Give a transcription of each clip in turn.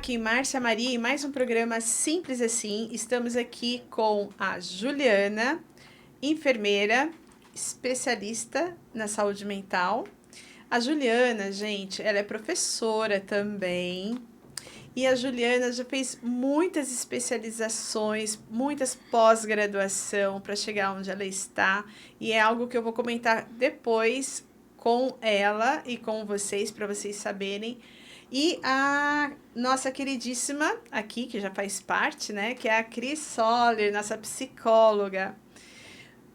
aqui Márcia Maria e mais um programa Simples Assim. Estamos aqui com a Juliana, enfermeira, especialista na saúde mental. A Juliana, gente, ela é professora também. E a Juliana já fez muitas especializações, muitas pós-graduação para chegar onde ela está. E é algo que eu vou comentar depois com ela e com vocês, para vocês saberem. E a nossa queridíssima aqui, que já faz parte, né? Que é a Cris Soller, nossa psicóloga.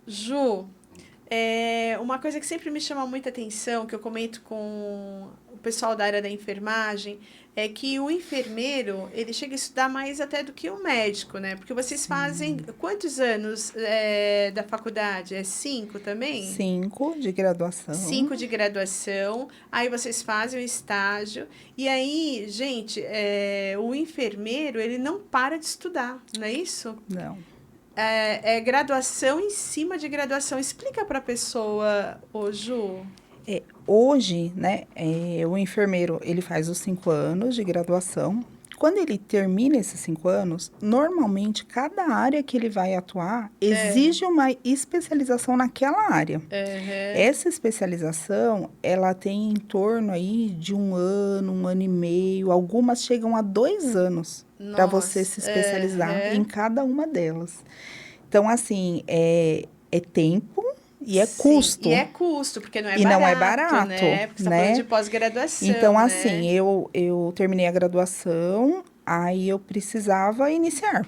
Ju, uma coisa que sempre me chama muita atenção, que eu comento com o pessoal da área da enfermagem, é que o enfermeiro, ele chega a estudar mais até do que o médico, né? Porque vocês fazem quantos anos da faculdade? É 5 também? 5 de graduação. 5 de graduação, aí vocês fazem o estágio, e aí, gente, o enfermeiro, ele não para de estudar, não é isso? Não. É graduação em cima de graduação. Explica para a pessoa, Ju. Hoje, né, o enfermeiro, ele faz os 5 anos de graduação. Quando ele termina esses 5 anos, normalmente, cada área que ele vai atuar exige uma especialização naquela área. Essa especialização, ela tem em torno aí de 1 ano e meio. Algumas chegam a 2 anos para você se especializar em cada uma delas. Então, assim, é tempo. E é custo. E é custo, porque não é barato. E não é barato, né? Porque você está falando de pós-graduação, então, né? assim, eu terminei a graduação, aí eu precisava iniciar,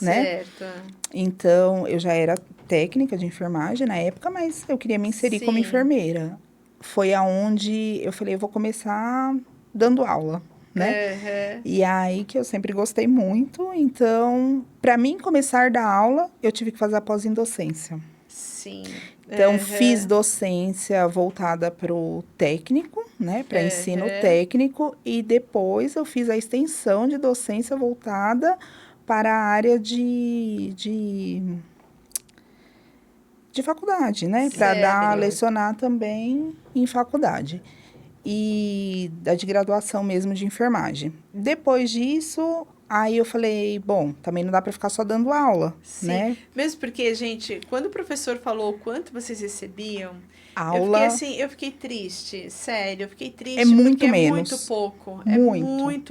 né? Certo. Então, eu já era técnica de enfermagem na época, mas eu queria me inserir como enfermeira. Foi aonde eu falei, eu vou começar dando aula, né? E aí que eu sempre gostei muito, então, para mim começar a dar aula, eu tive que fazer a pós-docência. Sim. Então, fiz docência voltada para o técnico, né? Para ensino técnico. E depois eu fiz a extensão de docência voltada para a área de faculdade, né? Para lecionar também em faculdade. E da de graduação mesmo de enfermagem. Depois disso, aí eu falei, bom, também não dá para ficar só dando aula, né? Mesmo porque, gente, quando o professor falou o quanto vocês recebiam, aula, eu fiquei triste, sério, eu fiquei triste muito porque menos. É muito pouco. É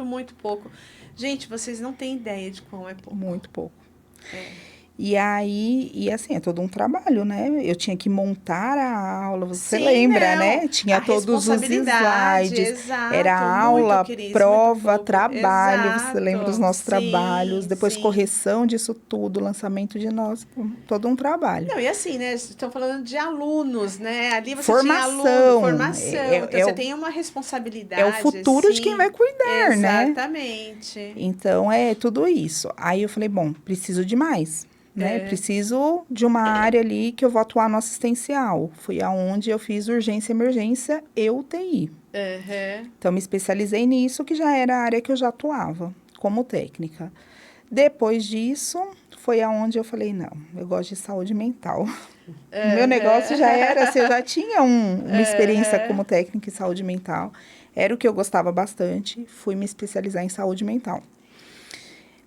muito pouco. Gente, vocês não têm ideia de como é pouco. Muito pouco. E aí, assim, é todo um trabalho, né? Eu tinha que montar a aula, você lembra, né? Tinha todos os slides, era aula, prova, trabalho, você lembra os nossos trabalhos, depois correção disso tudo, lançamento de nós, todo um trabalho. Não, e assim, né? Estão falando de alunos, né? Ali você formação. tinha aluno, formação. Então, você tem uma responsabilidade. É o futuro de quem vai cuidar, né? Exatamente. Então, é tudo isso. Aí eu falei, bom, preciso de mais. Né? Preciso de uma área ali que eu vou atuar no assistencial. Foi aonde eu fiz urgência e emergência e UTI. Então, me especializei nisso, que já era a área que eu já atuava, como técnica. Depois disso, foi aonde eu falei, não, eu gosto de saúde mental. O meu negócio já era, assim, eu já tinha uma experiência como técnica em saúde mental. Era o que eu gostava bastante, fui me especializar em saúde mental.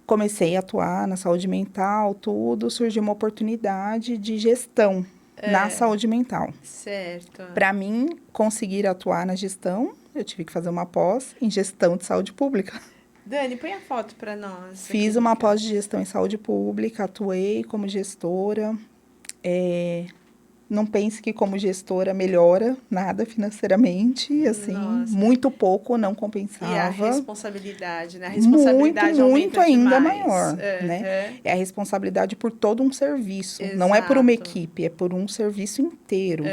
Comecei a atuar na saúde mental, tudo, surgiu uma oportunidade de gestão na saúde mental. Certo. Para mim, conseguir atuar na gestão, eu tive que fazer uma pós em gestão de saúde pública. Dani, põe a foto para nós. Fiz uma pós de gestão em saúde pública, atuei como gestora. Não pense que como gestora melhora nada financeiramente, assim, muito pouco, não compensava. E a responsabilidade, né? A responsabilidade muito ainda demais. maior, né? É a responsabilidade por todo um serviço. Não é por uma equipe, é por um serviço inteiro.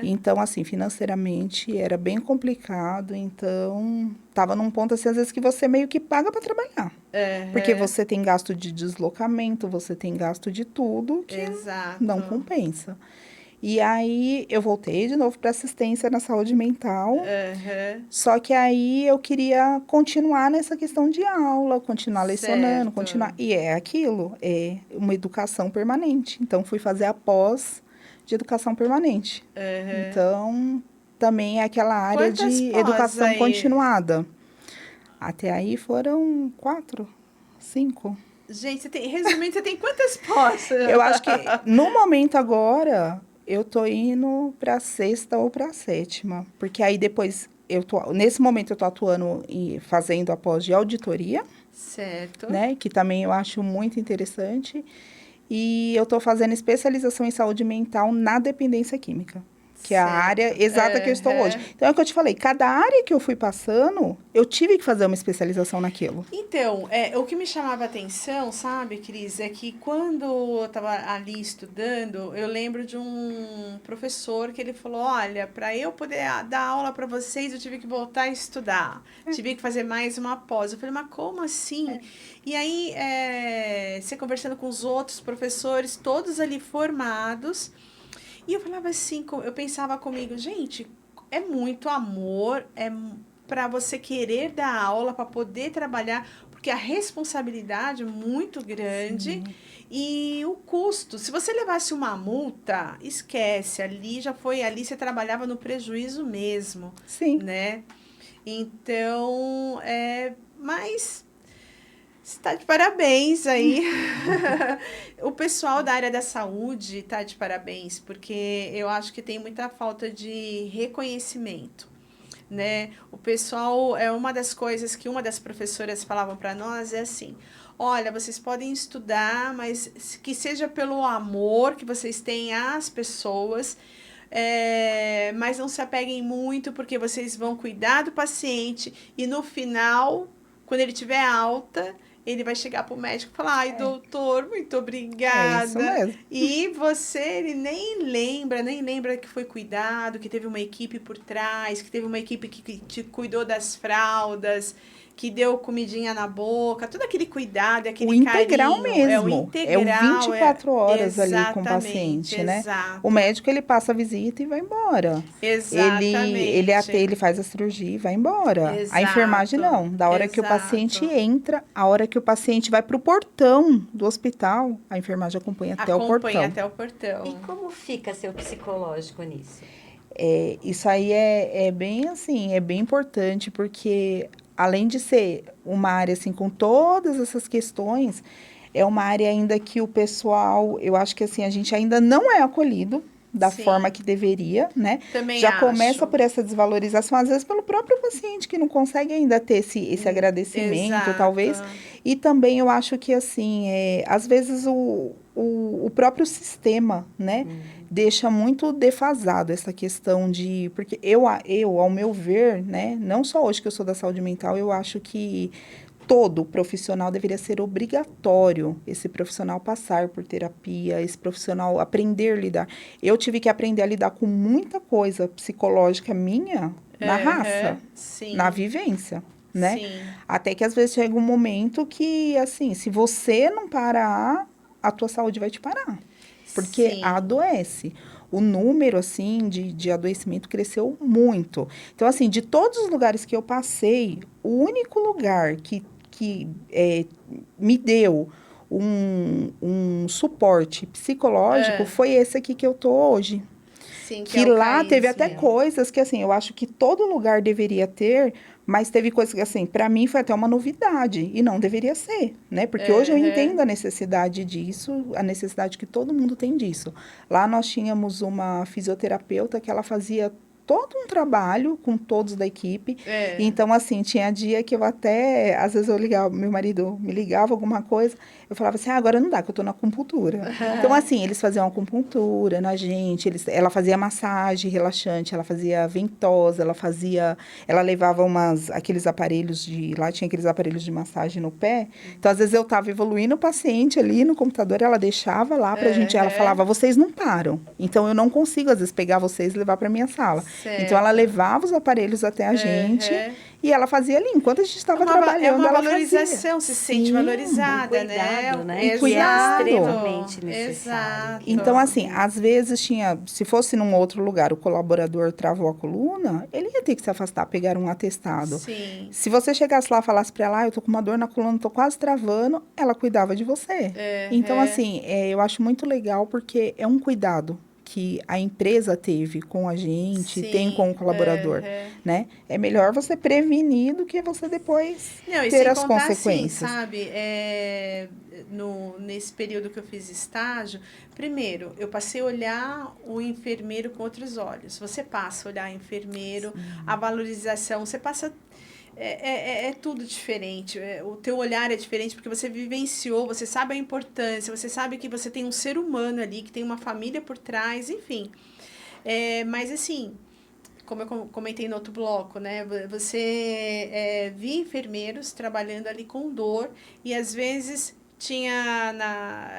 Então, assim, financeiramente era bem complicado, então estava num ponto, assim, às vezes que você meio que paga para trabalhar. Porque você tem gasto de deslocamento, você tem gasto de tudo que não compensa. E aí, eu voltei de novo para assistência na saúde mental. Só que aí, eu queria continuar nessa questão de aula, continuar lecionando, continuar... E é aquilo, é uma educação permanente. Então, fui fazer a pós de educação permanente. Então, também é aquela área de educação continuada. Até aí foram 4, 5. Gente, resumindo, você tem quantas pós? Eu acho que, no momento agora, eu tô indo pra 6ª ou pra 7ª. Porque aí depois, nesse momento eu tô atuando e fazendo a pós de auditoria, Certo. né? Que também eu acho muito interessante. E eu tô fazendo especialização em saúde mental na dependência química. Que é a área exata que eu estou hoje. Então, é o que eu te falei, cada área que eu fui passando, eu tive que fazer uma especialização naquilo. Então, o que me chamava a atenção, sabe, Cris, é que quando eu estava ali estudando, eu lembro de um professor que ele falou, olha, para eu poder dar aula para vocês, eu tive que voltar a estudar, tive que fazer mais uma pós. Eu falei, mas como assim? E aí, você conversando com os outros professores, todos ali formados, e eu falava assim, eu pensava comigo, gente, é muito amor, para você querer dar aula, para poder trabalhar, porque a responsabilidade é muito grande. Sim. E o custo. Se você levasse uma multa, esquece, ali você trabalhava no prejuízo mesmo. Sim. Né? Então, mas está de parabéns aí. O pessoal da área da saúde está de parabéns, porque eu acho que tem muita falta de reconhecimento, né? O pessoal, uma das coisas que uma das professoras falavam para nós é assim, olha, vocês podem estudar, mas que seja pelo amor que vocês têm às pessoas, mas não se apeguem muito, porque vocês vão cuidar do paciente e no final, quando ele tiver alta, ele vai chegar pro médico e falar, ai, doutor, muito obrigada. É isso mesmo. E ele nem lembra que foi cuidado, que teve uma equipe por trás, que teve uma equipe que te cuidou das fraldas, que deu comidinha na boca, todo aquele cuidado, aquele o integral carinho. Mesmo. É o integral. É o 24 horas ali com o paciente, né? O médico, ele passa a visita e vai embora. Exatamente. Ele faz a cirurgia e vai embora. Exato. A enfermagem não. Da hora que o paciente entra, a hora que o paciente vai pro portão do hospital, a enfermagem acompanha até o portão. Acompanha até o portão. E como fica seu psicológico nisso? Isso aí é bem assim, é bem importante, porque além de ser uma área assim com todas essas questões, é uma área ainda que o pessoal, eu acho que assim, a gente ainda não é acolhido da forma que deveria, né? Também já começa por essa desvalorização, às vezes pelo próprio paciente, que não consegue ainda ter esse agradecimento, Exato. talvez. E também eu acho que, assim, às vezes o próprio sistema, né? Deixa muito defasado essa questão de... Porque ao meu ver, né? Não só hoje que eu sou da saúde mental, eu acho que todo profissional deveria ser obrigatório esse profissional passar por terapia, esse profissional aprender a lidar. Eu tive que aprender a lidar com muita coisa psicológica minha na raça, na vivência, né? Sim. Até que às vezes chega um momento que, assim, se você não parar, a tua saúde vai te parar. Porque adoece. O número, assim, de adoecimento cresceu muito. Então, assim, de todos os lugares que eu passei, o único lugar que me deu um suporte psicológico foi esse aqui que eu tô hoje. Sim, que lá teve até coisas que, assim, eu acho que todo lugar deveria ter, mas teve coisas que, assim, para mim foi até uma novidade, e não deveria ser, né? Porque hoje eu entendo a necessidade disso, a necessidade que todo mundo tem disso. Lá nós tínhamos uma fisioterapeuta que ela fazia todo um trabalho com todos da equipe. Então, assim, tinha dia que eu até... Às vezes eu ligava, meu marido me ligava alguma coisa, eu falava assim, agora não dá, que eu tô na acupuntura. Então, assim, eles faziam acupuntura na gente, ela fazia massagem relaxante, ela fazia ventosa, ela levava aqueles aparelhos lá tinha aqueles aparelhos de massagem no pé. Então, às vezes eu tava evoluindo o paciente ali no computador, ela deixava lá pra gente, ela falava, vocês não param. Então, eu não consigo, às vezes, pegar vocês e levar pra minha sala. Certo. Então, ela levava os aparelhos até a gente e ela fazia ali. Enquanto a gente estava trabalhando, ela fazia. É uma valorização, se sente valorizada, um cuidado, né? Exato. Que é extremamente necessário. Exato. Então, assim, às vezes se fosse num outro lugar, o colaborador travou a coluna, ele ia ter que se afastar, pegar um atestado. Sim. Se você chegasse lá e falasse para ela, eu tô com uma dor na coluna, tô quase travando, ela cuidava de você. Então, assim, eu acho muito legal porque é um cuidado que a empresa teve com a gente, Sim, tem com o colaborador, né? É melhor você prevenir do que você depois ter as consequências. Assim, sabe, nesse período que eu fiz estágio, primeiro, eu passei a olhar o enfermeiro com outros olhos. Você passa a olhar o enfermeiro, a valorização, você passa... É tudo diferente, o teu olhar é diferente porque você vivenciou, você sabe a importância, você sabe que você tem um ser humano ali, que tem uma família por trás, enfim. Mas assim, como eu comentei no outro bloco, né? Você via enfermeiros trabalhando ali com dor e às vezes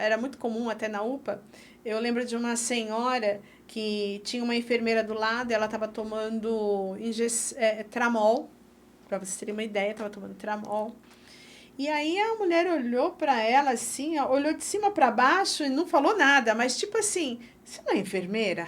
era muito comum até na UPA, eu lembro de uma senhora que tinha uma enfermeira do lado, ela estava tomando tramol. Para vocês terem uma ideia, estava tomando tramol. E aí a mulher olhou para ela assim, ó, olhou de cima para baixo e não falou nada, mas tipo assim, você não é enfermeira?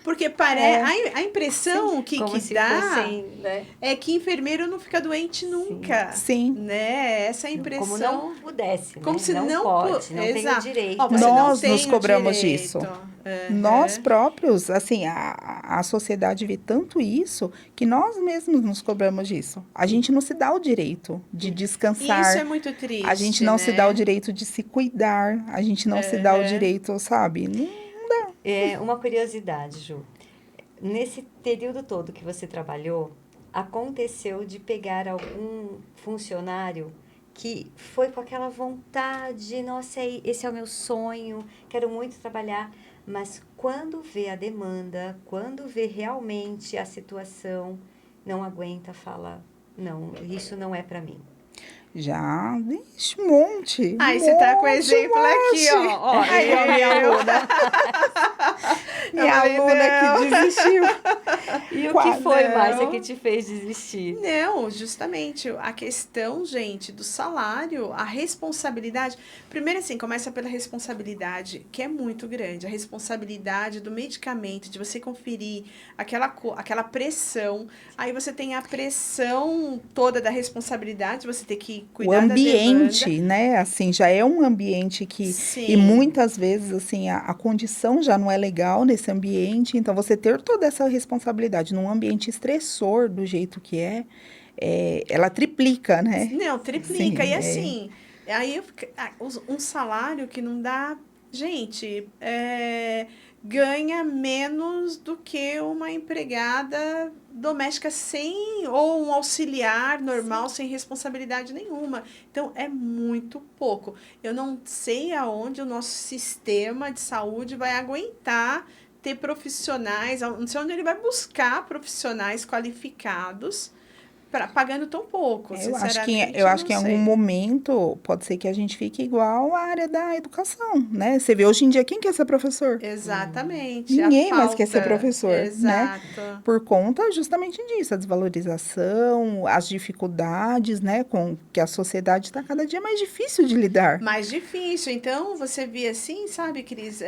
Porque a impressão que dá fossem, né? é que enfermeiro não fica doente nunca. Sim. Né? Essa impressão. Como não pudesse, como né? se não pode, não tem o direito. Nós nos cobramos disso. Uhum. Nós próprios, assim, a sociedade vê tanto isso que nós mesmos nos cobramos disso. A gente não se dá o direito de descansar. Isso é muito triste, a gente não se dá o direito de se cuidar. A gente não se dá o direito, sabe? Uma curiosidade, Ju. Nesse período todo que você trabalhou, aconteceu de pegar algum funcionário que foi com aquela vontade, nossa, esse é o meu sonho, quero muito trabalhar, mas quando vê a demanda, quando vê realmente a situação, não aguenta, fala, não, isso não é para mim. Já, vixe, um monte. Aí você tá com o exemplo aqui, ó. Aí, ó, minha aluna. Minha aluna que desistiu. E o que foi, Márcia, que te fez desistir? Não, justamente a questão, gente, do salário, a responsabilidade. Primeiro, assim, começa pela responsabilidade, que é muito grande. A responsabilidade do medicamento, de você conferir aquela pressão. Aí você tem a pressão toda da responsabilidade, você tem que cuidar da ambiente, né? Assim, já é um ambiente que... Sim. E muitas vezes, assim, a condição já não é legal nesse ambiente. Então, você ter toda essa responsabilidade num ambiente estressor do jeito que ela triplica, né? Não, triplica. Sim, e assim, aí um salário que não dá... Gente, ganha menos do que uma empregada doméstica ou um auxiliar normal, sem responsabilidade nenhuma. Então, é muito pouco. Eu não sei aonde o nosso sistema de saúde vai aguentar ter profissionais, não sei onde ele vai buscar profissionais qualificados pagando tão pouco, sinceramente. Eu acho que em algum momento pode ser que a gente fique igual à área da educação, né? Você vê hoje em dia, quem quer ser professor? Exatamente. Ninguém mais quer ser professor, Exato. né? Por conta justamente disso, a desvalorização, as dificuldades, né? Com que a sociedade está cada dia mais difícil de lidar. Mais difícil. Então, você vê assim, sabe, Cris?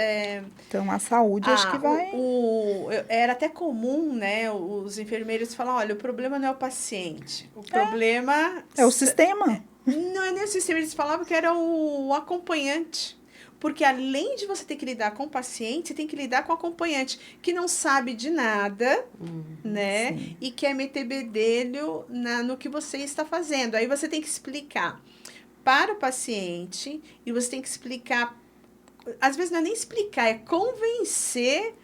Então, a saúde acho que vai... Era até comum, né? Os enfermeiros falam, olha, o problema não é o paciente. O problema... É o sistema. Não é nem o sistema, eles falavam que era o acompanhante. Porque além de você ter que lidar com o paciente, você tem que lidar com o acompanhante, que não sabe de nada, né? Sim. E quer meter bedelho no que você está fazendo. Aí você tem que explicar para o paciente, e você tem que explicar... Às vezes não é nem explicar, é convencer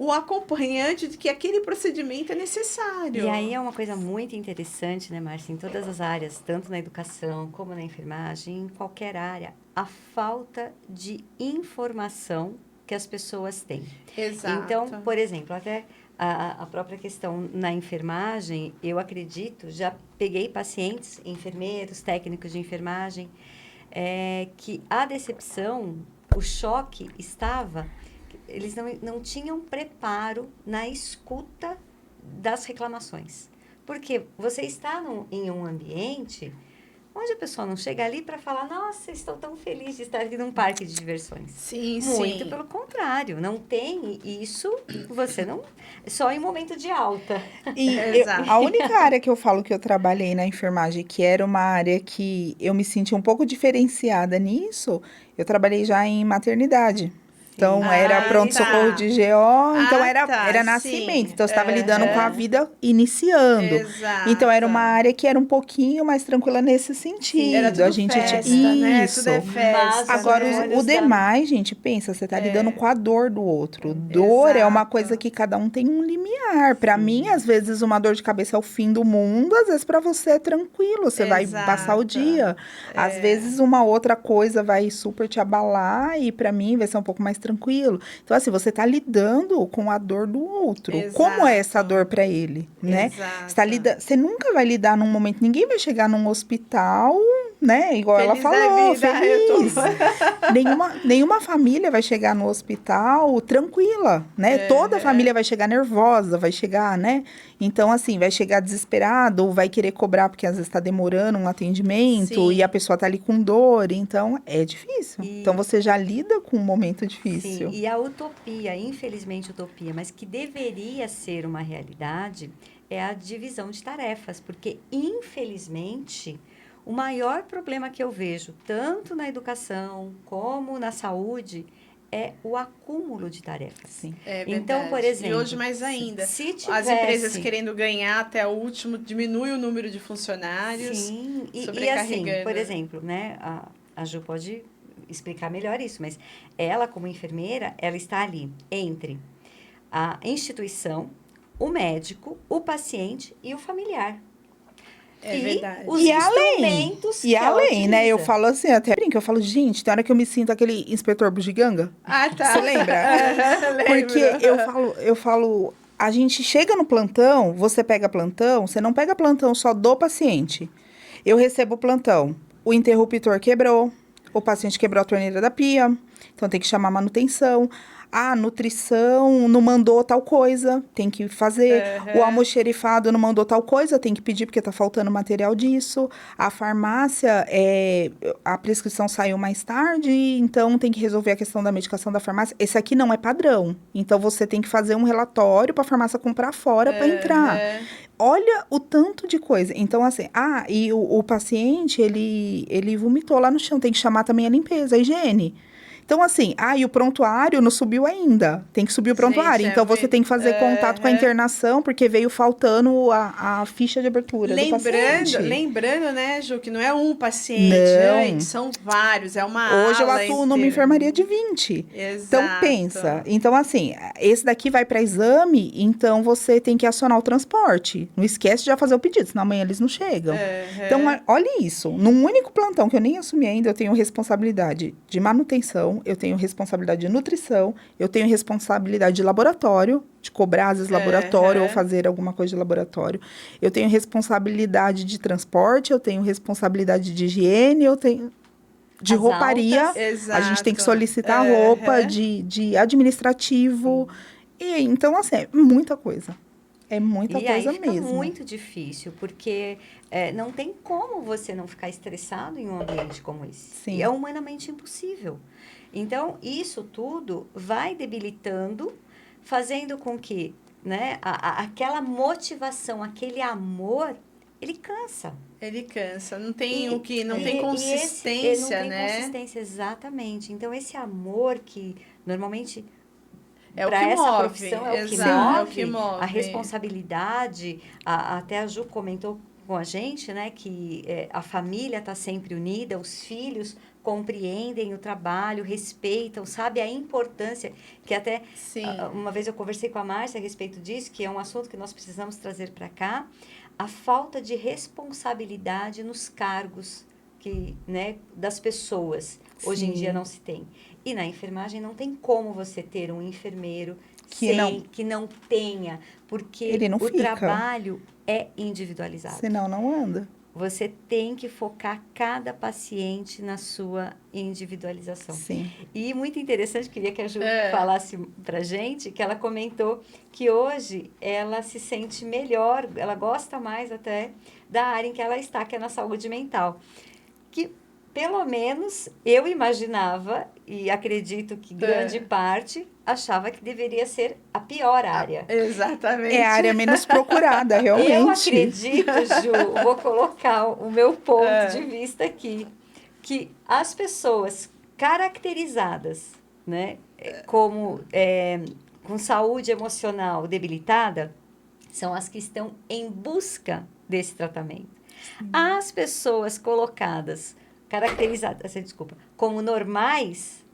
o acompanhante de que aquele procedimento é necessário. E aí é uma coisa muito interessante, né, Márcia? Em todas as áreas, tanto na educação como na enfermagem, em qualquer área, a falta de informação que as pessoas têm. Exato. Então, por exemplo, até a própria questão na enfermagem, eu acredito, já peguei pacientes, enfermeiros, técnicos de enfermagem, que a decepção, o choque estava... Eles não tinham preparo na escuta das reclamações. Porque você está em um ambiente onde a pessoa não chega ali para falar, nossa, estou tão feliz de estar aqui num parque de diversões. Sim, Muito sim. pelo contrário, não tem isso, você não... Só em momento de alta. A única área que eu falo que eu trabalhei na enfermagem, que era uma área que eu me senti um pouco diferenciada nisso, eu trabalhei já em maternidade. Então, era pronto-socorro de GO, então era sim. nascimento. Então, você estava lidando com a vida iniciando. Exato. Então, era uma área que era um pouquinho mais tranquila nesse sentido. Era tudo a gente festa, né? Isso. Tudo é festa, Agora, né? o demais, gente, pensa, você tá lidando com a dor do outro. Dor é uma coisa que cada um tem um limiar. Pra mim, às vezes, uma dor de cabeça é o fim do mundo, às vezes pra você é tranquilo, você vai passar o dia. Às vezes, uma outra coisa vai super te abalar e pra mim vai ser um pouco mais tranquilo. Então, assim, você tá lidando com a dor do outro. Exato. Como é essa dor pra ele, né? Exato. Você nunca vai lidar num momento, ninguém vai chegar num hospital, né? Igual Feliz ela falou, da vida, feliz. Nenhuma família vai chegar no hospital tranquila, né? Toda família vai chegar nervosa, vai chegar, né? Então, assim, vai chegar desesperado, ou vai querer cobrar porque às vezes está demorando um atendimento e a pessoa tá ali com dor. Então, é difícil. Então, você já lida com um momento difícil. Sim, e a utopia, infelizmente utopia, mas que deveria ser uma realidade, é a divisão de tarefas. Porque, infelizmente, o maior problema que eu vejo, tanto na educação como na saúde, é o acúmulo de tarefas. Sim. É verdade. Então, por exemplo... E hoje mais ainda. Se tivesse... As empresas querendo ganhar até o último, diminui o número de funcionários. Sim, e assim, por exemplo, né, a Ju pode explicar melhor isso, mas ela, como enfermeira, ela está ali entre a instituição, o médico, o paciente e o familiar. É verdade. Os instrumentos que ela utiliza. Né? Eu falo assim, até brinco, eu falo, gente, tem hora que eu me sinto aquele inspetor bugiganga. Ah, tá. Você lembra? Porque eu falo, a gente chega no plantão, você pega plantão, você não pega plantão só do paciente. Eu recebo plantão, o interruptor quebrou, o paciente quebrou a torneira da pia, então tem que chamar manutenção. A nutrição não mandou tal coisa, tem que fazer. O almoxerifado não mandou tal coisa, tem que pedir porque tá faltando material disso. A farmácia, a prescrição saiu mais tarde, então tem que resolver a questão da medicação da farmácia. Esse aqui não é padrão, então você tem que fazer um relatório para a farmácia comprar fora para entrar. Olha o tanto de coisa. Então, assim, e o paciente, ele vomitou lá no chão, tem que chamar também a limpeza, a higiene. Então, assim, e o prontuário não subiu ainda. Tem que subir o prontuário. Então, você tem que fazer contato com a internação, porque veio faltando a ficha de abertura do paciente. Lembrando, né, Ju, que não é um paciente, não. São vários, é uma Hoje eu atuo numa enfermaria de 20. Exato. Então, pensa. Então, assim, esse daqui vai para exame, então você tem que acionar o transporte. Não esquece de já fazer o pedido, senão amanhã eles não chegam. Então, olha isso. Num único plantão, que eu nem assumi ainda, eu tenho responsabilidade de manutenção, eu tenho responsabilidade de nutrição, eu tenho responsabilidade de laboratório, de cobrar, às vezes, laboratório ou fazer alguma coisa de laboratório. Eu tenho responsabilidade de transporte, eu tenho responsabilidade de higiene, eu tenho de As rouparia. altas. A gente tem que solicitar roupa de administrativo. E, então, assim, é muita coisa. É muita coisa fica mesmo. Muito difícil, porque não tem como você não ficar estressado em um ambiente como esse. Sim. É humanamente impossível. Então, isso tudo vai debilitando, fazendo com que, né, aquela motivação, aquele amor, ele cansa. Ele cansa. Não tem não tem consistência, não tem consistência, exatamente. Então, esse amor que normalmente para essa profissão é o que move. A responsabilidade, até a Ju comentou com a gente, né, que a família está sempre unida, os filhos compreendem o trabalho, respeitam, sabe a importância, que até uma vez eu conversei com a Márcia a respeito disso, que é um assunto que nós precisamos trazer para cá, a falta de responsabilidade nos cargos das pessoas. Hoje em dia não se tem. E na enfermagem não tem como você ter um enfermeiro que não tenha, porque o trabalho é individualizado. Senão não anda. Você tem que focar cada paciente na sua individualização. Sim. E muito interessante, queria que a Ju falasse pra gente, que ela comentou que hoje ela se sente melhor, ela gosta mais até da área em que ela está, que é na saúde mental. Que, pelo menos, eu imaginava, e acredito que grande parte, achava que deveria ser a pior área. Exatamente. É a área menos procurada, realmente. Eu acredito, Ju, vou colocar o meu ponto de vista aqui, que as pessoas caracterizadas, né, com saúde emocional debilitada são as que estão em busca desse tratamento. As pessoas colocadas, caracterizadas, como normais,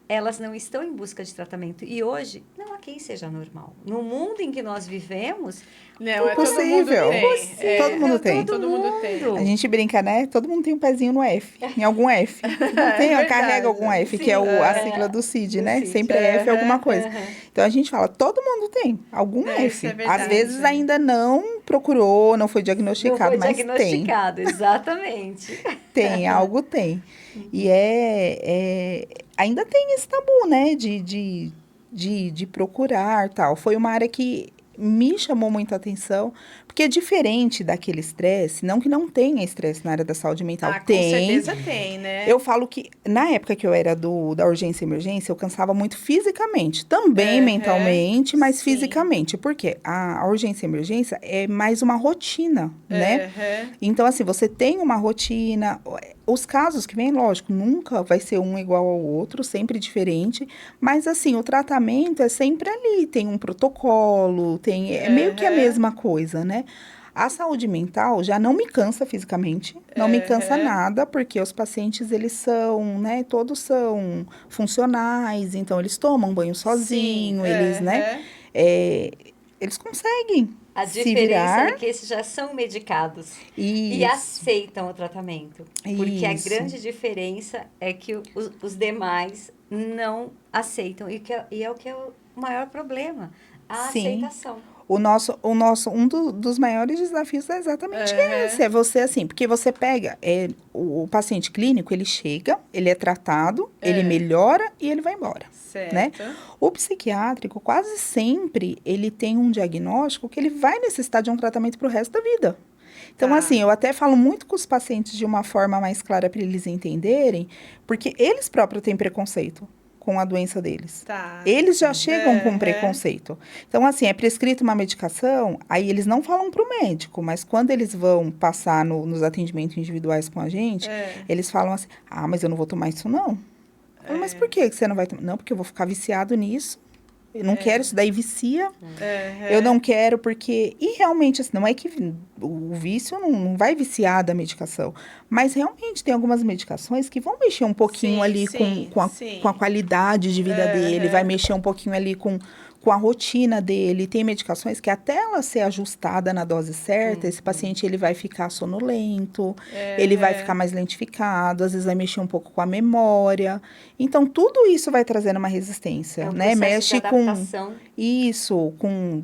elas não estão em busca de tratamento. E hoje, não há quem seja normal. No mundo em que nós vivemos, não, todo mundo tem. todo mundo tem. Todo mundo tem. A gente brinca, né? Todo mundo tem um pezinho no F, em algum F. Não tem, carrega algum F, sim, que é a sigla do CID, né? CID. Sempre é F alguma coisa. Então, a gente fala, todo mundo tem algum F. Às vezes ainda não procurou, não foi diagnosticado, mas tem. Não foi diagnosticado, exatamente. Tem, algo tem. E ainda tem esse tabu, né? De procurar, tal. Foi uma área que me chamou muita atenção, porque é diferente daquele estresse, não que não tenha estresse na área da saúde mental, tem. Com certeza tem, né? Eu falo que, na época que eu era da urgência e emergência, eu cansava muito fisicamente, também mentalmente, mas fisicamente, porque a urgência e emergência é mais uma rotina, né? Então, assim, você tem uma rotina, os casos que vêm, lógico, nunca vai ser um igual ao outro, sempre diferente, mas, assim, o tratamento é sempre ali, tem um protocolo, é meio que a mesma coisa, né? A saúde mental já não me cansa fisicamente, não me cansa nada, porque os pacientes, eles são, né, todos são funcionais, então eles tomam banho sozinho, eles, né, eles conseguem a se diferença virar. É que esses já são medicados Isso. E aceitam o tratamento. Porque a grande diferença é que os demais não aceitam, e é o que é o maior problema, a aceitação. Dos maiores desafios é exatamente esse. É você, assim, porque você pega o paciente clínico, ele chega, ele é tratado, ele melhora e ele vai embora. Certo. Né? O psiquiátrico, quase sempre, ele tem um diagnóstico que ele vai necessitar de um tratamento para o resto da vida. Então, assim, eu até falo muito com os pacientes de uma forma mais clara para eles entenderem, porque eles próprios têm preconceito com a doença deles. Eles já chegam com preconceito. Então, assim, é prescrita uma medicação, aí eles não falam para o médico, mas quando eles vão passar nos atendimentos individuais com a gente, eles falam assim, mas eu não vou tomar isso não. Eu falo, mas por que você não vai tomar? Não, porque eu vou ficar viciado nisso. Eu não quero, isso daí vicia. Eu não quero porque... E realmente, assim, não é que o vício não vai viciar da medicação. Mas realmente tem algumas medicações que vão mexer um pouquinho com a qualidade de vida dele. Vai mexer um pouquinho ali com a rotina dele. Tem medicações que até ela ser ajustada na dose certa, esse paciente ele vai ficar sonolento, ele vai ficar mais lentificado, às vezes vai mexer um pouco com a memória. Então, tudo isso vai trazendo uma resistência, né? Mexe com isso,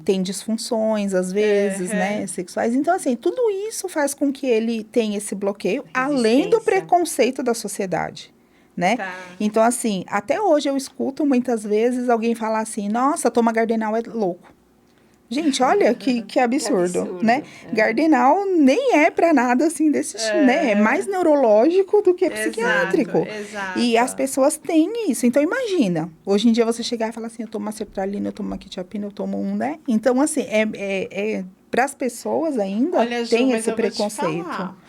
tem disfunções, às vezes, né? Sexuais. Então, assim, tudo isso faz com que ele tenha esse bloqueio, além do preconceito da sociedade. Né? Então, assim, até hoje eu escuto muitas vezes alguém falar assim, nossa, toma Gardenal é louco. Gente, olha que absurdo, né? Gardenal nem é para nada assim né? É mais neurológico do que psiquiátrico. Exato. E as pessoas têm isso. Então, imagina, hoje em dia você chegar e falar assim, eu tomo uma sertralina, eu tomo uma quetiapina, eu tomo né? Então, assim, para as pessoas ainda tem esse preconceito.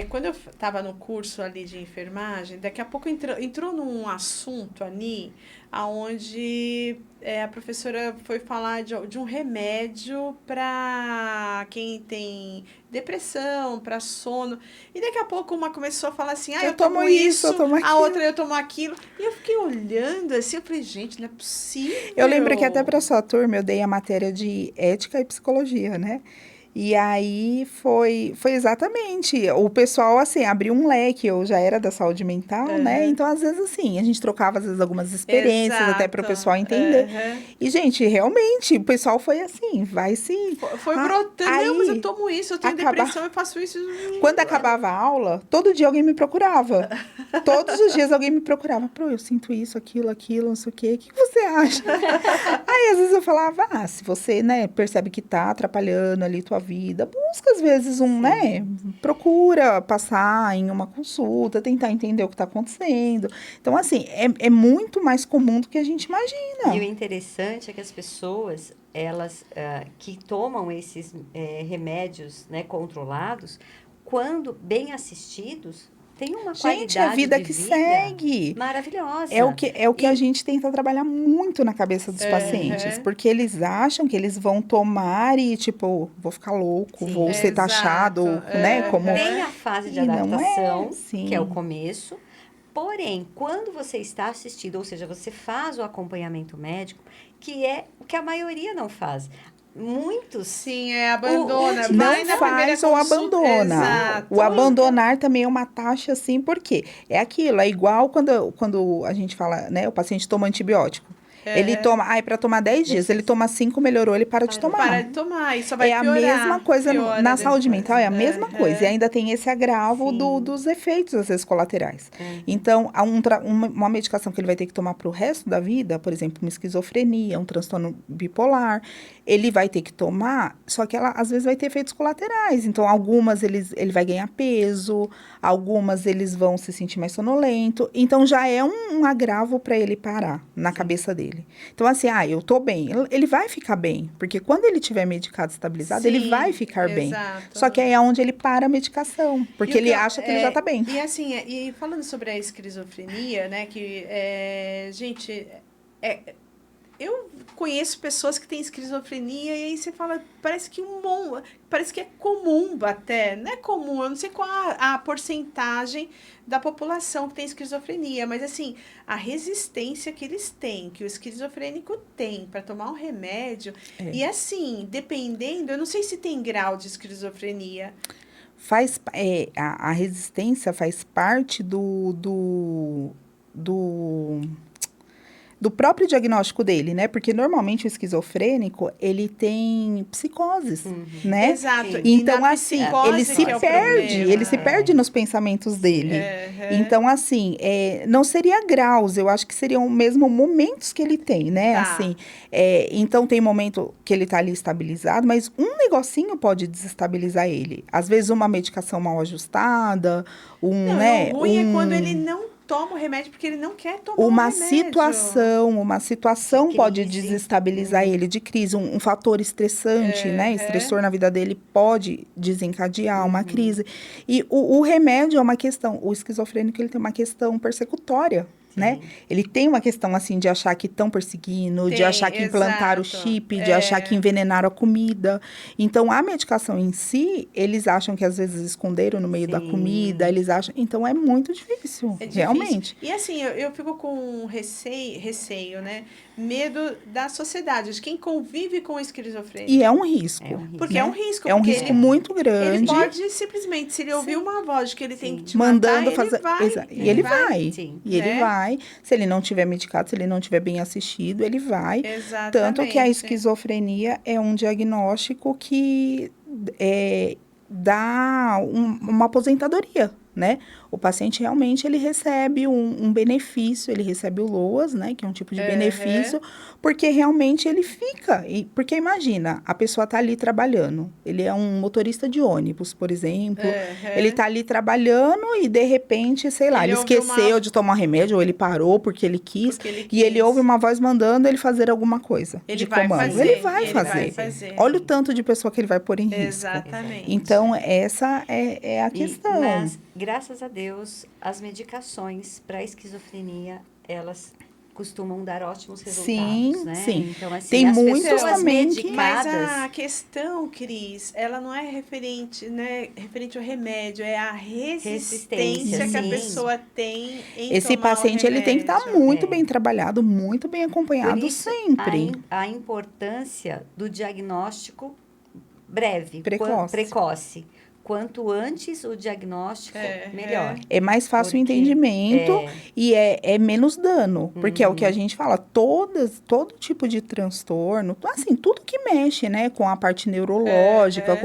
Quando eu estava no curso ali de enfermagem, daqui a pouco entrou num assunto ali, onde a professora foi falar de um remédio para quem tem depressão, para sono. E daqui a pouco uma começou a falar assim, eu tomo isso, eu tomo aquilo. A outra eu tomo aquilo. E eu fiquei olhando assim, eu falei, gente, não é possível. Eu lembro que até para a sua turma eu dei a matéria de ética e psicologia, né? E aí foi exatamente, o pessoal, assim, abriu um leque, eu já era da saúde mental, né? Então, às vezes, assim, a gente trocava, às vezes, algumas experiências, até para o pessoal entender. E, gente, realmente, o pessoal foi assim, vai se... Foi brotando, não, mas eu tomo isso, eu tenho depressão, eu faço isso. Quando acabava a aula, todo dia alguém me procurava. Todos os dias alguém me procurava. Eu sinto isso, aquilo, não sei o quê, o que você acha? Aí, às vezes, eu falava, se você, né, percebe que tá atrapalhando ali tua vida, busca às vezes né, procura passar em uma consulta, tentar entender o que está acontecendo. Então, assim, é muito mais comum do que a gente imagina. E o interessante é que as pessoas, elas que tomam esses remédios, né, controlados, quando bem assistidos, tem uma Gente, qualidade a vida de que vida segue. maravilhosa. É o que a gente tenta trabalhar muito na cabeça dos pacientes, porque eles acham que eles vão tomar e, tipo, vou ficar louco, Sim. vou ser taxado, Exato, né, como... Tem a fase de E não adaptação, sim. que é o começo. Porém, quando você está assistido, ou seja, você faz o acompanhamento médico, que é o que a maioria não faz. Muitos Sim, abandona. Não Vai na primeira faz ou consulta. abandona. Exato. O abandonar também é uma taxa, assim, porque é aquilo, é igual quando a gente fala, né, o paciente toma antibiótico. Ele toma, para tomar 10 dias, ele toma 5, melhorou, ele para de tomar. Para de tomar, isso vai É a piorar. mesma coisa Piora na saúde depois. mental, é a mesma coisa. E ainda tem esse agravo dos efeitos, às vezes, colaterais. Então, há uma medicação que ele vai ter que tomar para o resto da vida, por exemplo, uma esquizofrenia, um transtorno bipolar, ele vai ter que tomar, só que ela, às vezes, vai ter efeitos colaterais. Então, algumas ele vai ganhar peso, algumas eles vão se sentir mais sonolento. Então, já é um agravo para ele parar na cabeça dele. Então, assim, eu tô bem. Ele vai ficar bem, porque quando ele tiver medicado estabilizado, ele vai ficar bem. Só que aí é onde ele para a medicação, porque ele acha que ele já tá bem. E assim, e falando sobre a esquizofrenia, né, que, gente, eu conheço pessoas que têm esquizofrenia e aí você fala, parece que é comum até, não é comum, eu não sei qual a porcentagem da população que tem esquizofrenia, mas assim, a resistência que eles têm, que o esquizofrênico tem para tomar um remédio, e assim, dependendo, eu não sei se tem grau de esquizofrenia. A resistência faz parte do próprio diagnóstico dele, né? Porque normalmente o esquizofrênico, ele tem psicoses, né? Exato. Então, assim, ele se perde nos pensamentos dele. Então, assim, não seria graus, eu acho que seriam mesmo momentos que ele tem, né? Assim, então, tem momento que ele tá ali estabilizado, mas um negocinho pode desestabilizar ele. Às vezes, uma medicação mal ajustada, o ruim é quando ele não toma o remédio porque ele não quer tomar o remédio. Uma situação pode desestabilizar ele, de crise, um fator estressante, né? Estressor na vida dele pode desencadear uma crise. E o remédio é uma questão, o esquizofrênico ele tem uma questão persecutória, né? Ele tem uma questão, assim, de achar que estão perseguindo, de achar que implantaram o chip, de achar que envenenaram a comida. Então, a medicação em si, eles acham que, às vezes, esconderam no meio da comida, eles acham... Então, é muito difícil, realmente. E, assim, eu fico com receio, né? Medo da sociedade, de quem convive com esquizofrenia. E é um risco. Porque né? é um risco. É um risco muito grande. Ele pode, simplesmente, se ele ouvir uma voz de que ele tem que te mandando matar, fazer... ele ele vai. vai. E ele vai. Se ele não tiver medicado, se ele não tiver bem assistido, ele vai. Exatamente. Tanto que a esquizofrenia é um diagnóstico que dá uma aposentadoria, né? O paciente realmente ele recebe um benefício, ele recebe o LOAS, né? Que é um tipo de benefício, porque realmente ele fica. Porque imagina, a pessoa tá ali trabalhando. Ele é um motorista de ônibus, por exemplo. Ele tá ali trabalhando e de repente, sei lá, ele esqueceu de tomar remédio ou ele parou porque ele quis. E ele ouve uma voz mandando ele fazer alguma coisa de comando. Ele vai fazer. Olha o tanto de pessoa que ele vai pôr em risco. Exatamente. Então, essa é a questão. Mas, graças a Deus, as medicações para esquizofrenia, elas costumam dar ótimos resultados, né? Sim. Então, assim, tem muitas pessoas também medicadas... Mas a questão, Cris, ela não é referente ao remédio, é a resistência que a pessoa tem em esse tomar paciente, o ele tem que estar muito bem trabalhado, muito bem acompanhado. Por isso, sempre. A importância do diagnóstico breve, precoce. Quanto antes o diagnóstico, melhor. É mais fácil o entendimento e é menos dano. Porque é o que a gente fala, todo tipo de transtorno, assim, tudo que mexe, né, com a parte neurológica,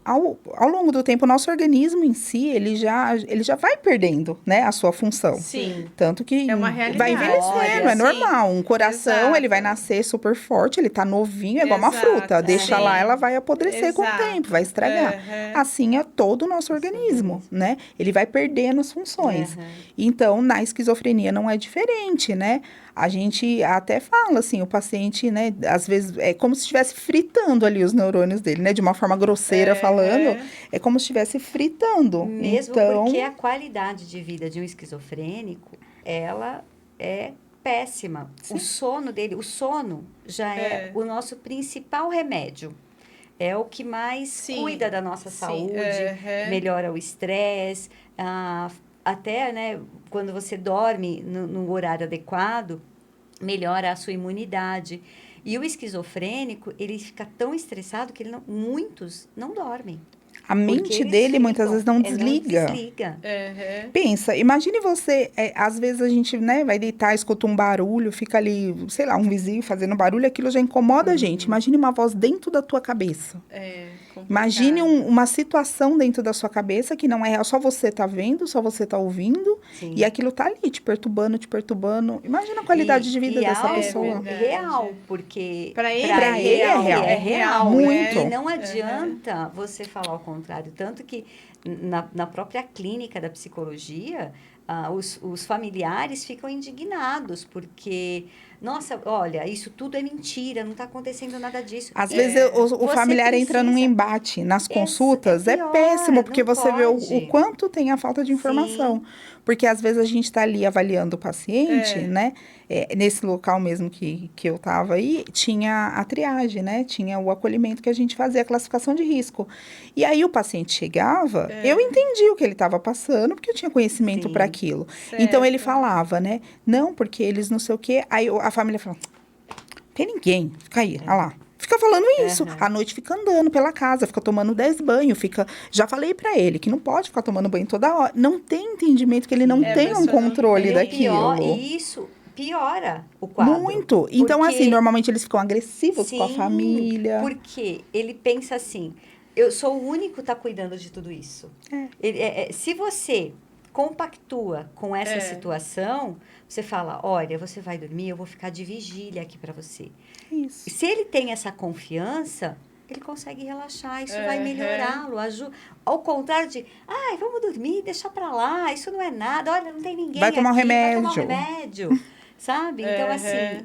ao longo do tempo, o nosso organismo em si, ele já vai perdendo, né, a sua função. Sim. Tanto que é uma realidade. vai envelhecendo, é normal. Um coração, ele vai nascer super forte, ele tá novinho, é igual uma fruta. Deixa lá, ela vai apodrecer com o tempo, vai estragar. assim é todo o nosso organismo, né? Ele vai perdendo as funções. Então, na esquizofrenia não é diferente, né? A gente até fala assim, o paciente, né, às vezes é como se estivesse fritando ali os neurônios dele, né? De uma forma grosseira falando, é como se estivesse fritando. Mesmo então, porque a qualidade de vida de um esquizofrênico, ela é péssima. Sim. O sono já é o nosso principal remédio. É o que mais cuida da nossa saúde, melhora o estresse, até, né, quando você dorme no horário adequado, melhora a sua imunidade. E o esquizofrênico, ele fica tão estressado que muitos não dormem. A mente dele muitas vezes não desliga. Não desliga. Pensa, imagine você, às vezes a gente, né, vai deitar, escuta um barulho, fica ali, sei lá, um vizinho fazendo barulho, aquilo já incomoda a gente. Imagine uma voz dentro da tua cabeça. Imagine uma situação dentro da sua cabeça que não é real, só você tá vendo, só você tá ouvindo, e aquilo tá ali, te perturbando, te perturbando. Imagina a qualidade de vida dessa pessoa. É real, porque para ele é real. Muito. E não adianta você falar o contrário. Tanto que na própria clínica da psicologia, os familiares ficam indignados, porque, nossa, olha, isso tudo é mentira, não está acontecendo nada disso. Às vezes o familiar entra num embate nas consultas, é péssimo, porque você vê o quanto tem a falta de informação. Porque às vezes a gente está ali avaliando o paciente, né? Nesse local mesmo que eu estava aí, tinha a triagem, né? Tinha o acolhimento que a gente fazia, a classificação de risco. E aí o paciente chegava, eu entendi o que ele estava passando, porque eu tinha conhecimento para aquilo. Certo. Então ele falava, né? Não, porque eles não sei o quê. Aí a família falava, tem ninguém, fica aí, olha lá. Fica falando isso. À noite fica andando pela casa, fica tomando 10 banhos, fica... Já falei pra ele que não pode ficar tomando banho toda hora. Não tem entendimento, que ele não tem um controle daquilo. E isso piora o quadro. Muito. Então, assim, normalmente eles ficam agressivos com a família. Porque ele pensa assim, eu sou o único que tá cuidando de tudo isso. Se você compactua com essa situação, você fala, olha, você vai dormir, eu vou ficar de vigília aqui para você. Isso. Se ele tem essa confiança, ele consegue relaxar, isso vai melhorá-lo. Ao contrário de, vamos dormir, deixa para lá, isso não é nada, olha, não tem ninguém vai tomar aqui, remédio. vai tomar um remédio. Sabe? Então, assim,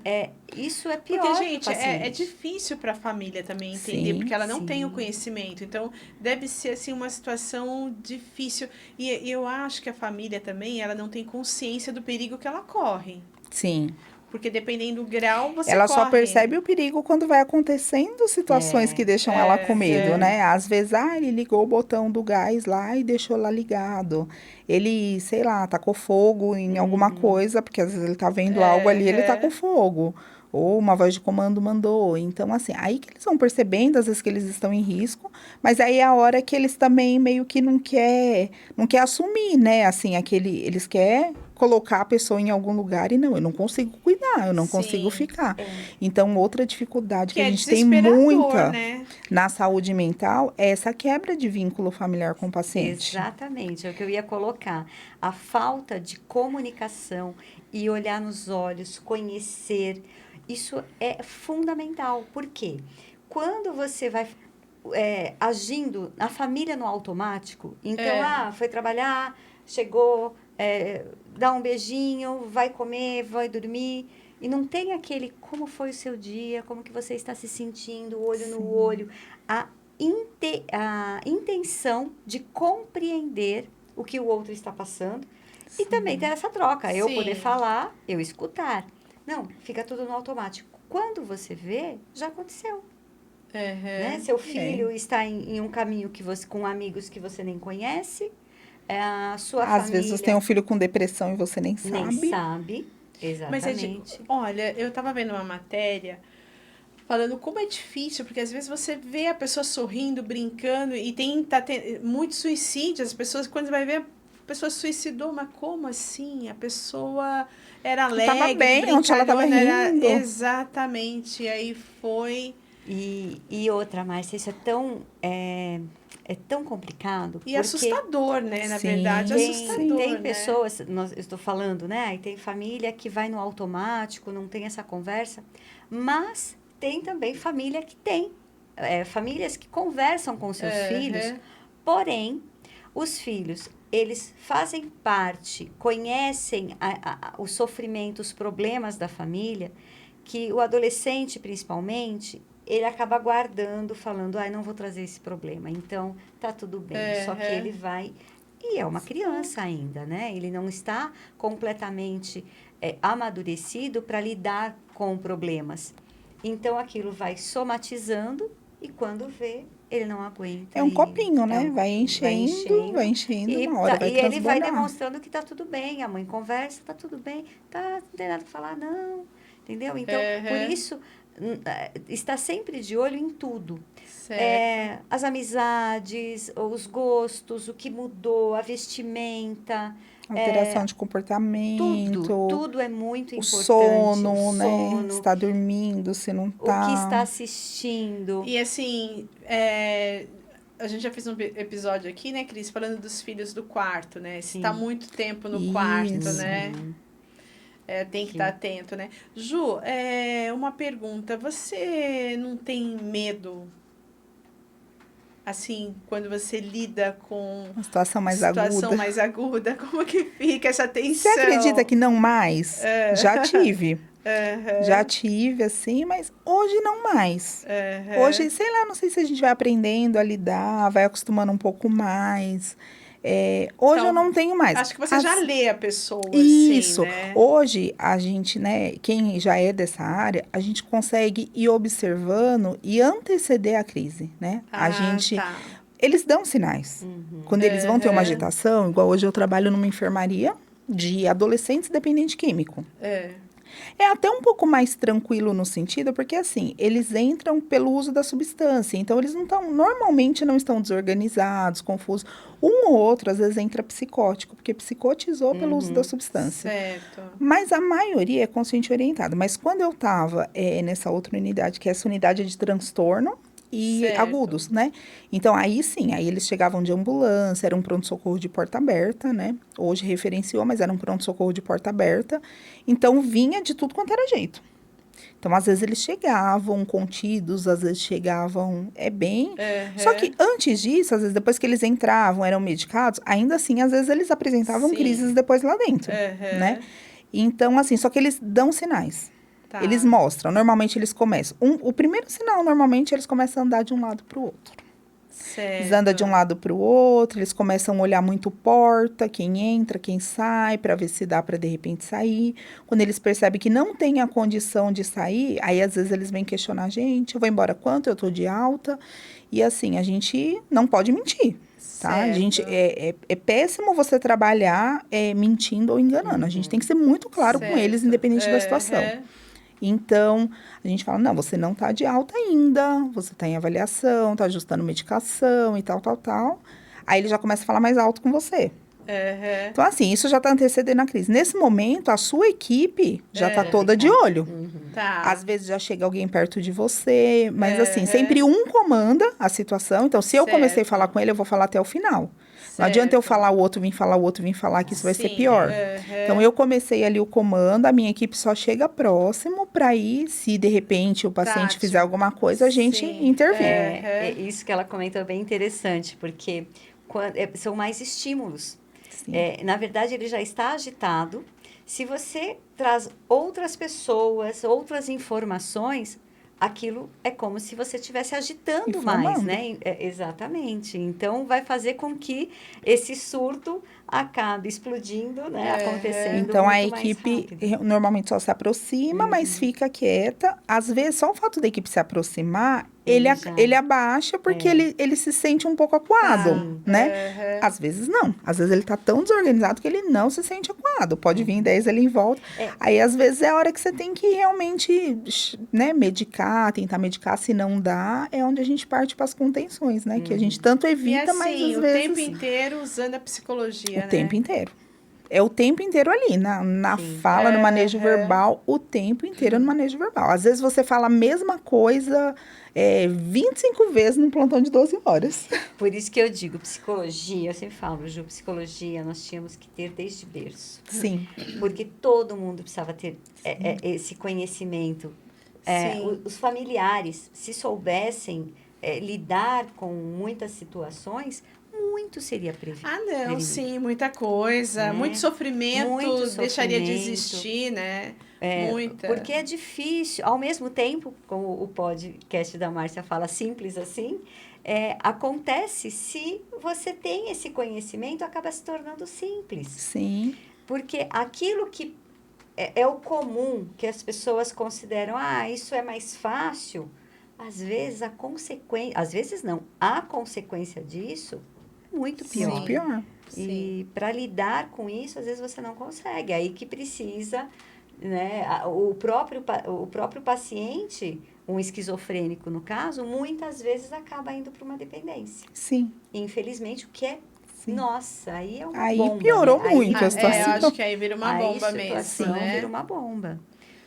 isso é pior. Porque, gente, é difícil para a família também entender, porque ela não tem o conhecimento. Então, deve ser, assim, uma situação difícil. E eu acho que a família também, ela não tem consciência do perigo que ela corre. Sim. Porque dependendo do grau, você ela corre. só percebe o perigo quando vai acontecendo situações que deixam ela com medo, né? Às vezes, ele ligou o botão do gás lá e deixou lá ligado. Ele, sei lá, tacou fogo em alguma coisa, porque às vezes ele tá vendo algo ali, ele tá com fogo. Ou uma voz de comando mandou. Então, assim, aí que eles vão percebendo, às vezes, que eles estão em risco, mas aí é a hora que eles também meio que não quer assumir, né? Assim, eles querem colocar a pessoa em algum lugar e não, eu não consigo cuidar, eu não consigo ficar. Então, outra dificuldade que a gente tem muita, né, na saúde mental é essa quebra de vínculo familiar com o paciente. Exatamente, é o que eu ia colocar. A falta de comunicação e olhar nos olhos, conhecer, isso é fundamental. Por quê? Quando você vai agindo a família no automático, então, foi trabalhar, chegou, dá um beijinho, vai comer, vai dormir, e não tem aquele como foi o seu dia, como que você está se sentindo, olho no olho, a intenção de compreender o que o outro está passando e também ter essa troca, eu poder falar, eu escutar. Não, fica tudo no automático. Quando você vê, já aconteceu. Né? Seu filho está em um caminho com amigos que você nem conhece, a sua família... Às vezes você tem um filho com depressão e você nem sabe. Nem sabe, exatamente. Mas, olha, eu estava vendo uma matéria falando como é difícil, porque às vezes você vê a pessoa sorrindo, brincando, e tem muitos suicídios, as pessoas, quando você vai ver, a pessoa suicidou, mas como assim? A pessoa era alegre, estava bem, onde ela estava rindo. Exatamente, aí foi... E outra, Márcia, isso é tão complicado. E assustador, né? Na verdade, assustador. Tem pessoas, eu estou falando, né? E tem família que vai no automático, não tem essa conversa, mas tem também família que tem. Famílias que conversam com seus filhos Porém, os filhos, eles fazem parte, conhecem o sofrimento, os problemas da família, que o adolescente, principalmente, ele acaba guardando, falando, não vou trazer esse problema. Então, tá tudo bem. Só que ele vai... E é uma criança ainda, né? Ele não está completamente amadurecido para lidar com problemas. Então, aquilo vai somatizando e quando vê, ele não aguenta. É um copinho, né? Vai enchendo, e uma hora vai e ele vai transbordar. demonstrando que tá tudo bem. A mãe conversa, tá tudo bem. Não tem nada para falar, não. Entendeu? Então, por isso, está sempre de olho em tudo. As amizades, os gostos, o que mudou, a vestimenta. Alteração de comportamento. Tudo é muito importante. Sono, né? Se está dormindo, se não tá. O que está assistindo. E assim, a gente já fez um episódio aqui, né, Cris, falando dos filhos do quarto, né? Se está muito tempo no quarto, né? Tem que estar atento, né? Ju, uma pergunta. Você não tem medo, assim, quando você lida com uma situação mais aguda, como que fica essa tensão? Você acredita que não mais? Já tive. Já tive, assim, mas hoje não mais. Hoje, sei lá, não sei se a gente vai aprendendo a lidar, vai acostumando um pouco mais. Hoje então, eu não tenho mais. Acho que você já lê a pessoa, isso. Assim, né? Hoje, a gente, né, quem já é dessa área, a gente consegue ir observando e anteceder a crise, né? A gente... Tá. Eles dão sinais. Quando eles vão ter uma agitação, igual hoje eu trabalho numa enfermaria de adolescentes dependentes químico. É até um pouco mais tranquilo no sentido, porque assim, eles entram pelo uso da substância, então eles normalmente não estão desorganizados, confusos. Um ou outro, às vezes, entra psicótico, porque psicotizou pelo uso da substância. Certo. Mas a maioria é consciente orientada. Mas quando eu estava nessa outra unidade, que é essa unidade de transtorno, e agudos, né? Então, aí sim, aí eles chegavam de ambulância, era um pronto-socorro de porta aberta, né? Hoje referenciou, mas era um pronto-socorro de porta aberta. Então, vinha de tudo quanto era jeito. Então, às vezes eles chegavam contidos, às vezes chegavam, bem... Só que antes disso, às vezes depois que eles entravam, eram medicados, ainda assim, às vezes eles apresentavam crises depois lá dentro, né? Então, assim, só que eles dão sinais. Tá. Eles mostram, normalmente eles começam. O primeiro sinal, normalmente, eles começam a andar de um lado para o outro. Certo. Eles andam de um lado para o outro, eles começam a olhar muito porta, quem entra, quem sai, para ver se dá para, de repente, sair. Quando eles percebem que não tem a condição de sair, aí, às vezes, eles vêm questionar a gente, eu vou embora quanto? Eu estou de alta. E, assim, a gente não pode mentir. Tá? A gente, é péssimo você trabalhar mentindo ou enganando. A gente tem que ser muito claro com eles, independente da situação. Então, a gente fala, não, você não está de alta ainda, você está em avaliação, está ajustando medicação e tal. Aí ele já começa a falar mais alto com você. Então, assim, isso já está antecedendo a crise. Nesse momento, a sua equipe já está toda de olho. Tá. Às vezes já chega alguém perto de você, mas assim, sempre um comanda a situação. Então, se eu comecei a falar com ele, eu vou falar até o final. Não adianta eu falar o outro, vir falar, que isso vai ser pior. Então, eu comecei ali o comando, a minha equipe só chega próximo para ir, se de repente o paciente fizer alguma coisa, a gente intervir. Isso que ela comentou é bem interessante, porque são mais estímulos. Na verdade, ele já está agitado. Se você traz outras pessoas, outras informações, aquilo é como se você estivesse agitando mais, né? Exatamente. Então, vai fazer com que esse surto acabe explodindo, né? Acontecendo então, muito a equipe normalmente só se aproxima, mas fica quieta. Às vezes, só o fato da equipe se aproximar, ele abaixa porque ele se sente um pouco acuado, né? Às vezes, não. Às vezes, ele está tão desorganizado que ele não se sente acuado. Pode vir 10 ali em volta. Aí, às vezes, é a hora que você tem que realmente, né, tentar medicar. Se não dá, é onde a gente parte para as contenções, né? Que a gente tanto evita, assim, mas às vezes... o tempo inteiro usando a psicologia, O tempo inteiro. É o tempo inteiro ali, na fala, no manejo verbal, o tempo inteiro no manejo verbal. Às vezes você fala a mesma coisa 25 vezes num plantão de 12 horas. Por isso que eu digo, psicologia, eu sempre falo, Ju, psicologia nós tínhamos que ter desde berço. Sim. Porque todo mundo precisava ter esse conhecimento. Os familiares, se soubessem lidar com muitas situações, muito seria previsto. Ah, não, sim, muita coisa. Né? Muito sofrimento Muito deixaria de sofrimento. existir, né? Muita. Porque é difícil, ao mesmo tempo, como o podcast da Márcia fala, simples assim, acontece se você tem esse conhecimento, acaba se tornando simples. Sim. Porque aquilo que é o comum, que as pessoas consideram, isso é mais fácil, às vezes a consequência disso é muito pior. Muito pior. E para lidar com isso, às vezes você não consegue. Aí que precisa, né, o próprio paciente, um esquizofrênico no caso, muitas vezes acaba indo para uma dependência. Sim. Infelizmente, o que é... Sim. Nossa, aí é uma aí bomba. Piorou né? muito a Aí, situação. Eu acho que aí vira uma bomba a mesmo, situação né? vira uma bomba.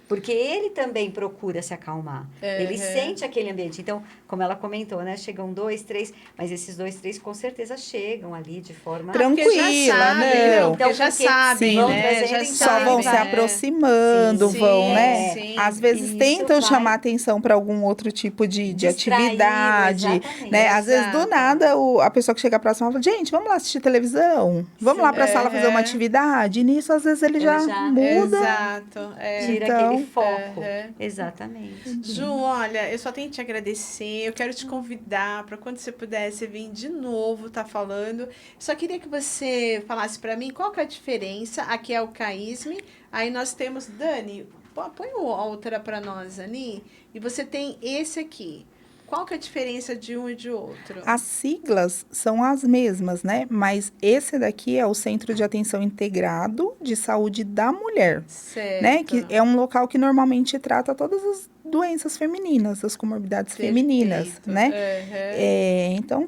Porque ele também procura se acalmar. Ele sente aquele ambiente. Então, como ela comentou, né? Chegam 2, 3, mas esses 2, 3 com certeza chegam ali de forma... Tranquila, não. Então, Já porque sabem, vão né? trazendo, Já então, Só vão se vai- aproximando, Sim, vão, sim, né? sim. Às vezes Isso tentam vai- chamar atenção para algum outro tipo de Distrair, atividade, exatamente. né? Às vezes, do Exato. nada, a pessoa que chega próxima fala, gente, vamos lá assistir televisão? Vamos lá para a sala fazer uma atividade? E nisso, às vezes, ele já muda. Exato. Tira Então, aquele foco. Aham. Exatamente. Ju, olha, eu só tenho que te agradecer. Eu quero te convidar para quando você puder, você vir de novo, tá falando. Só queria que você falasse para mim qual que é a diferença. Aqui é o CAISM. Aí nós temos, Dani, põe a outra para nós ali. E você tem esse aqui. Qual que é a diferença de um e de outro? As siglas são as mesmas, né? Mas esse daqui é o Centro de Atenção Integrado de Saúde da Mulher, Certo. né? Que é um local que normalmente trata todas as doenças femininas, as comorbidades femininas, Perfeito. né? Uhum. Então,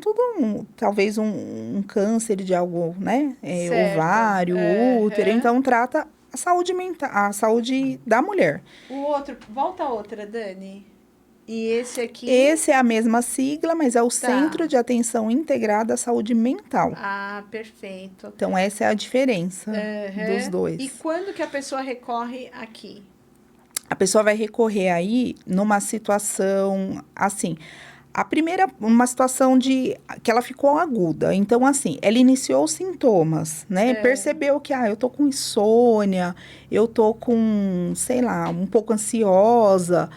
talvez um câncer de algo, né? Certo. Ovário, útero. Uhum. Então, trata a saúde mental, a saúde da mulher. O outro, volta a outra, Dani. E esse aqui? Esse é a mesma sigla, mas é o Centro de Atenção Integrada à Saúde Mental. Ah, perfeito. Então, essa é a diferença dos dois. E quando que a pessoa recorre aqui? A pessoa vai recorrer aí numa situação, assim, uma situação que ela ficou aguda. Então, assim, ela iniciou os sintomas, né? Percebeu que, eu tô com insônia, eu tô com, sei lá, um pouco ansiosa.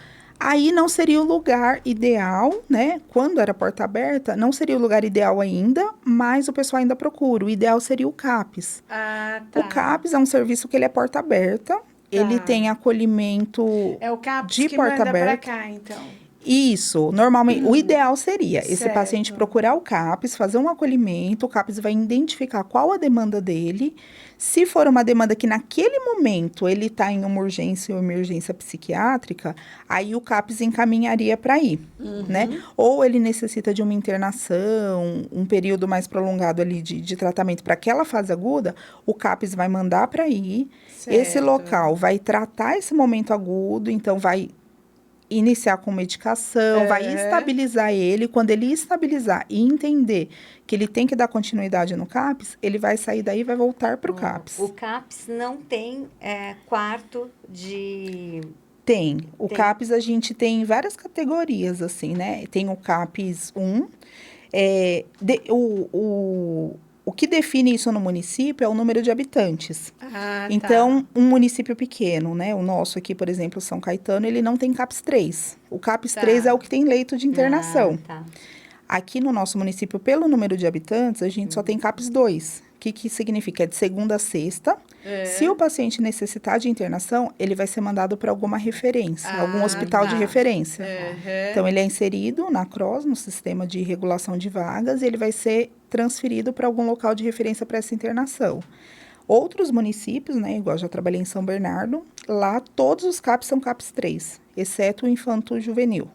Aí não seria o lugar ideal, né? Quando era porta aberta, não seria o lugar ideal ainda, mas o pessoal ainda procura. O ideal seria o CAPS. Ah, tá. O CAPS é um serviço que ele é porta aberta. Ele tem acolhimento É o CAPS de que porta manda aberta. pra cá, então. Isso, normalmente, o ideal seria esse Certo. paciente procurar o CAPS, fazer um acolhimento, o CAPS vai identificar qual a demanda dele. Se for uma demanda que naquele momento ele está em uma urgência ou emergência psiquiátrica, aí o CAPS encaminharia para ir, né? Ou ele necessita de uma internação, um período mais prolongado ali de tratamento para aquela fase aguda, o CAPS vai mandar para ir. Certo. Esse local vai tratar esse momento agudo, então vai iniciar com medicação, vai estabilizar ele. Quando ele estabilizar e entender que ele tem que dar continuidade no CAPS, ele vai sair daí e vai voltar para o CAPS. O CAPS não tem quarto de... Tem. O CAPS a gente tem várias categorias, assim, né? Tem o CAPS 1. O que define isso no município é o número de habitantes. Então, um município pequeno, né? O nosso aqui, por exemplo, São Caetano, ele não tem CAPS 3. O CAPS 3 é o que tem leito de internação. Aqui no nosso município, pelo número de habitantes, a gente só tem CAPS 2. O que significa? É de segunda a sexta. Se o paciente necessitar de internação, ele vai ser mandado para alguma referência, algum hospital de referência. Então, ele é inserido na CROS, no Sistema de Regulação de Vagas, e ele vai ser transferido para algum local de referência para essa internação. Outros municípios, né, igual já trabalhei em São Bernardo, lá todos os CAPs são CAPs 3, exceto o infanto-juvenil.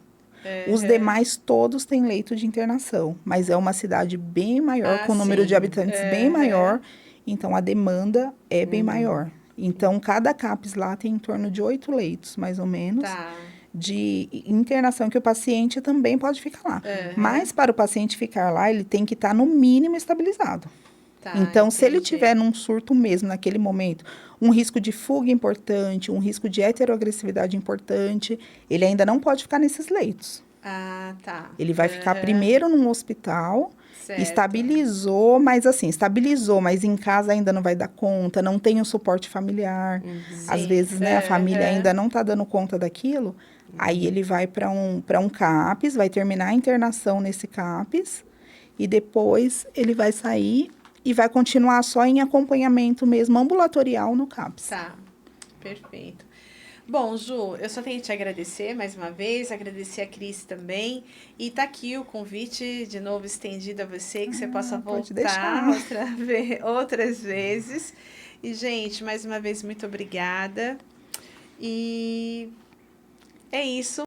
Os demais todos têm leito de internação, mas é uma cidade bem maior, com um número de habitantes bem maior, então a demanda é bem maior. Então, cada CAPS lá tem em torno de 8 leitos, mais ou menos, de internação, que o paciente também pode ficar lá. Mas para o paciente ficar lá, ele tem que estar no mínimo estabilizado. Então, se ele tiver num surto mesmo, naquele momento, um risco de fuga importante, um risco de heteroagressividade importante, ele ainda não pode ficar nesses leitos. Ele vai ficar primeiro num hospital, Certo. Estabilizou, mas em casa ainda não vai dar conta, não tem o suporte familiar. Às Sim. vezes, né, a família Aham. ainda não tá dando conta daquilo. Aí ele vai para um CAPS, vai terminar a internação nesse CAPS e depois ele vai sair e vai continuar só em acompanhamento mesmo ambulatorial no CAPS. Tá, perfeito. Bom, Ju, eu só tenho que te agradecer mais uma vez, agradecer a Cris também. E tá aqui o convite de novo estendido a você, que você possa Pode voltar deixar. outras vezes. E, gente, mais uma vez, muito obrigada. E é isso.